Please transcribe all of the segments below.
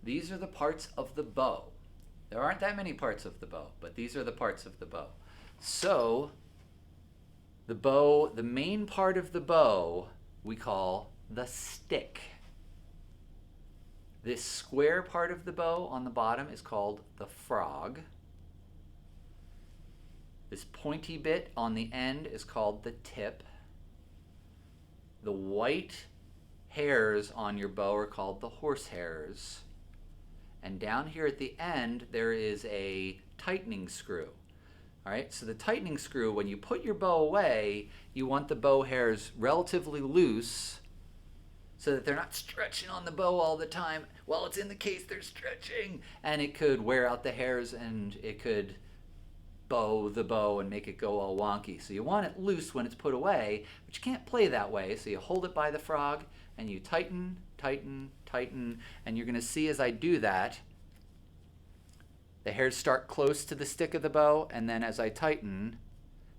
These are the parts of the bow. There aren't that many parts of the bow, but these are the parts of the bow. So, the bow, the main part of the bow, we call the stick. This square part of the bow on the bottom is called the frog. This pointy bit on the end is called the tip. The white hairs on your bow are called the horsehairs. And down here at the end, there is a tightening screw. All right, so the tightening screw, when you put your bow away, you want the bow hairs relatively loose so that they're not stretching on the bow all the time. While it's in the case, they're stretching, and it could wear out the hairs and it could bow the bow and make it go all wonky. So you want it loose when it's put away, but you can't play that way. So you hold it by the frog and you tighten, tighten, tighten, and you're gonna see as I do that, the hairs start close to the stick of the bow, and then as I tighten,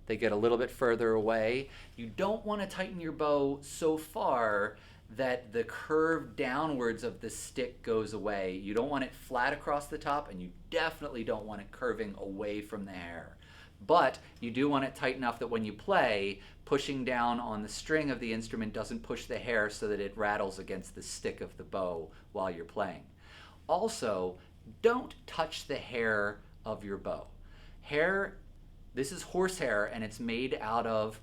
they get a little bit further away. You don't want to tighten your bow so far that the curve downwards of the stick goes away. You don't want it flat across the top, and you definitely don't want it curving away from the hair. But you do want it tight enough that when you play, pushing down on the string of the instrument doesn't push the hair so that it rattles against the stick of the bow while you're playing. Also, don't touch the hair of your bow. Hair, this is horsehair and it's made out of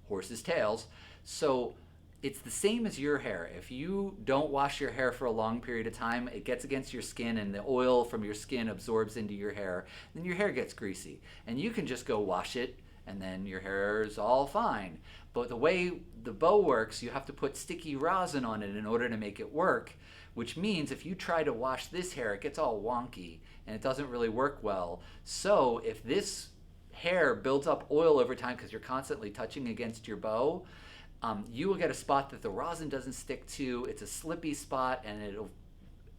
horses' tails. So it's the same as your hair. If you don't wash your hair for a long period of time, it gets against your skin and the oil from your skin absorbs into your hair, then your hair gets greasy. And you can just go wash it and then your hair is all fine. But the way the bow works, you have to put sticky rosin on it in order to make it work, which means if you try to wash this hair, it gets all wonky and it doesn't really work well. So if this hair builds up oil over time because you're constantly touching against your bow, you will get a spot that the rosin doesn't stick to. It's a slippy spot and it'll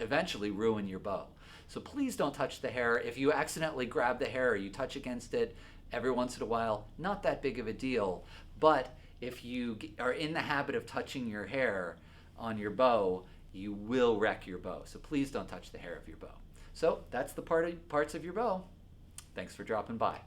eventually ruin your bow. So please don't touch the hair. If you accidentally grab the hair or you touch against it every once in a while, not that big of a deal. But if you are in the habit of touching your hair on your bow, you will wreck your bow. So please don't touch the hair of your bow. So that's the parts of your bow. Thanks for dropping by.